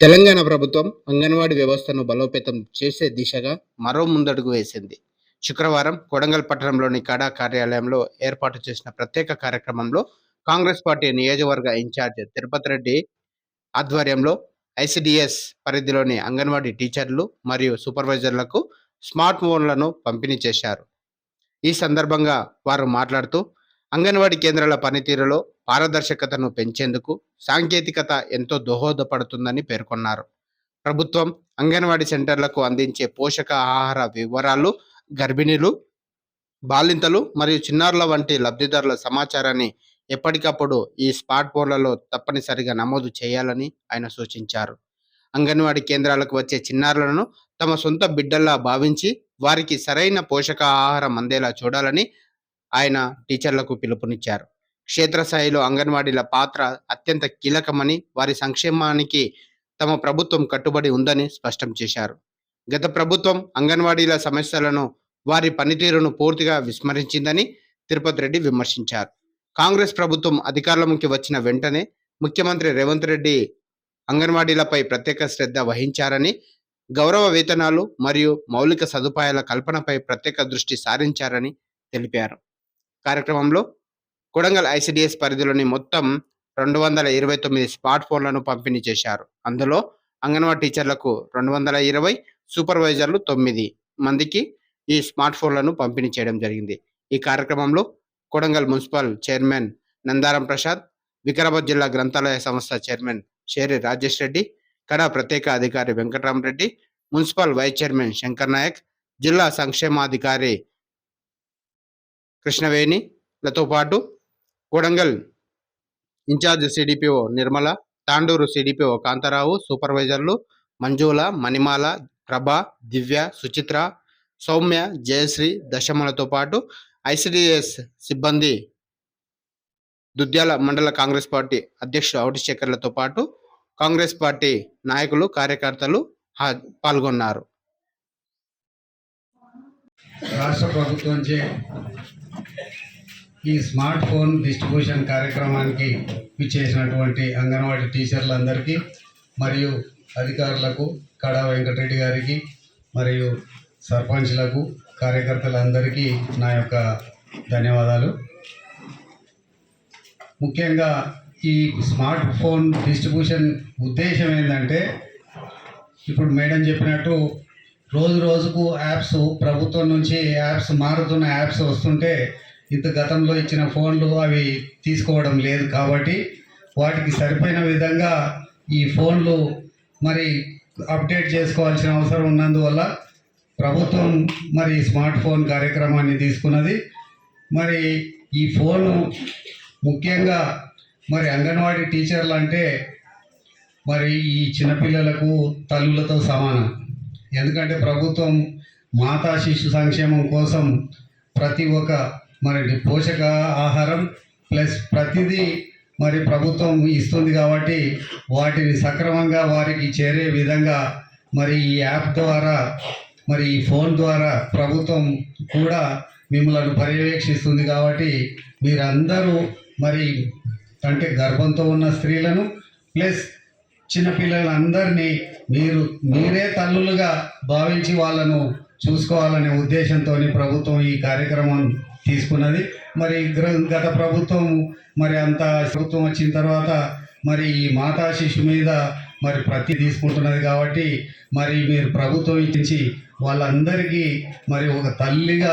తెలంగాణ ప్రభుత్వం అంగన్వాడీ వ్యవస్థను బలోపేతం చేసే దిశగా మరో ముందడుగు వేసింది. శుక్రవారం కొడంగల్ పట్టణంలోని కడా కార్యాలయంలో ఏర్పాటు చేసిన ప్రత్యేక కార్యక్రమంలో కాంగ్రెస్ పార్టీ నియోజకవర్గ ఇన్ఛార్జ్ తిరుపతి రెడ్డి ఆధ్వర్యంలో ఐసిడిఎస్ పరిధిలోని అంగన్వాడీ టీచర్లు మరియు సూపర్వైజర్లకు స్మార్ట్ ఫోన్లను పంపిణీ చేశారు. ఈ సందర్భంగా వారు మాట్లాడుతూ అంగన్వాడీ కేంద్రాల పనితీరులో పారదర్శకతను పెంచేందుకు సాంకేతికత ఎంతో దోహదపడుతుందని పేర్కొన్నారు. ప్రభుత్వం అంగన్వాడీ సెంటర్లకు అందించే పోషక ఆహార వివరాలు, గర్భిణీలు, బాలింతలు మరియు చిన్నారుల వంటి లబ్ధిదారుల సమాచారాన్ని ఎప్పటికప్పుడు ఈ స్మార్ట్ ఫోన్లలో తప్పనిసరిగా నమోదు చేయాలని ఆయన సూచించారు. అంగన్వాడీ కేంద్రాలకు వచ్చే చిన్నారులను తమ సొంత బిడ్డల్లా భావించి వారికి సరైన పోషక ఆహారం అందేలా చూడాలని ఆయన టీచర్లకు పిలుపునిచ్చారు. క్షేత్రస్థాయిలో అంగన్వాడీల పాత్ర అత్యంత కీలకమని, వారి సంక్షేమానికి తమ ప్రభుత్వం కట్టుబడి ఉందని స్పష్టం చేశారు. గత ప్రభుత్వం అంగన్వాడీల సమస్యలను, వారి పనితీరును పూర్తిగా విస్మరించిందని తిరుపతి రెడ్డి విమర్శించారు. కాంగ్రెస్ ప్రభుత్వం అధికారంలోకి వచ్చిన వెంటనే ముఖ్యమంత్రి రేవంత్ రెడ్డి అంగన్వాడీలపై ప్రత్యేక శ్రద్ధ వహించారని, గౌరవ వేతనాలు మరియు మౌలిక సదుపాయాల కల్పనపై ప్రత్యేక దృష్టి సారించారని తెలిపారు. కార్యక్రమంలో కొడంగల్ ఐసిడిఎస్ పరిధిలోని మొత్తం 229 స్మార్ట్ ఫోన్లను పంపిణీ చేశారు. అందులో అంగన్వాడీ టీచర్లకు 220, సూపర్వైజర్లు 9 మందికి ఈ స్మార్ట్ ఫోన్లను పంపిణీ చేయడం జరిగింది. ఈ కార్యక్రమంలో కొడంగల్ మున్సిపల్ చైర్మన్ నందారం ప్రసాద్, వికారాబాద్ జిల్లా గ్రంథాలయ సంస్థ చైర్మన్ షేరి రాజేష్ రెడ్డి, కడా ప్రత్యేక అధికారి Venkataramareddy, municipal vice chairman Shankar Nayak, జిల్లా సంక్షేమాధికారి కృష్ణవేణిలతో పాటు Kodangal incharge CDPO Nirmala, Tandur CDPO Kantharao, సూపర్వైజర్లు మంజుల, మణిమాల, ప్రభ, దివ్య, సుచిత్ర, సౌమ్య, జయశ్రీ, దశమలతో పాటు ఐసిడిఎస్ సిబ్బంది, దుద్యాల మండల కాంగ్రెస్ పార్టీ అధ్యక్షుడు ఔటిశేఖర్లతో పాటు కాంగ్రెస్ పార్టీ నాయకులు, కార్యకర్తలు పాల్గొన్నారు. రాష్ట్ర ప్రభుత్వంచే ఈ స్మార్ట్ ఫోన్ డిస్ట్రిబ్యూషన్ కార్యక్రమానికి ఇచ్చేసినటువంటి అంగన్వాడీ టీచర్లందరికీ మరియు అధికారులకు, కడా వెంకటరెడ్డి గారికి మరియు సర్పంచ్లకు, కార్యకర్తలందరికీ నా యొక్క ధన్యవాదాలు. ముఖ్యంగా ఈ స్మార్ట్ ఫోన్ డిస్ట్రిబ్యూషన్ ఉద్దేశం ఏంటంటే, ఇప్పుడు మేడం చెప్పినట్టు రోజు రోజుకు యాప్స్, ప్రభుత్వం నుంచి యాప్స్ మారుతున్న యాప్స్ వస్తుంటే ఇంత గతంలో ఇచ్చిన ఫోన్లు అవి తీసుకోవడం లేదు. కాబట్టి వాటికి సరిపోయిన విధంగా ఈ ఫోన్లు మరి అప్డేట్ చేసుకోవాల్సిన అవసరం ఉన్నందువల్ల ప్రభుత్వం మరి స్మార్ట్ ఫోన్ కార్యక్రమాన్ని తీసుకున్నది. మరి ఈ ఫోను ముఖ్యంగా మరి అంగన్వాడీ టీచర్లు అంటే మరి ఈ చిన్నపిల్లలకు తల్లులతో సమానం. ఎందుకంటే ప్రభుత్వం మాతా శిశు సంక్షేమం కోసం ప్రతి ఒక్క మరి పోషక ఆహారం ప్లస్ ప్రతిదీ మరి ప్రభుత్వం ఇస్తుంది. కాబట్టి వాటిని సక్రమంగా వారికి చేరే విధంగా మరి ఈ యాప్ ద్వారా, మరి ఈ ఫోన్ ద్వారా ప్రభుత్వం కూడా మిమ్మల్ని పర్యవేక్షిస్తుంది. కాబట్టి మీరందరూ మరి అంటే గర్భంతో ఉన్న స్త్రీలను ప్లస్ చిన్నపిల్లలందరినీ మీరే తల్లులుగా భావించి వాళ్ళను చూసుకోవాలనే ఉద్దేశంతో ప్రభుత్వం ఈ కార్యక్రమం తీసుకున్నది. మరి గత ప్రభుత్వం మరి అంత ప్రభుత్వం వచ్చిన తర్వాత మరి ఈ మాతా శిశు మీద మరి ప్రతి తీసుకుంటున్నది. కాబట్టి మరి మీరు ప్రభుత్వం ఇచ్చి వాళ్ళందరికీ మరి ఒక తల్లిగా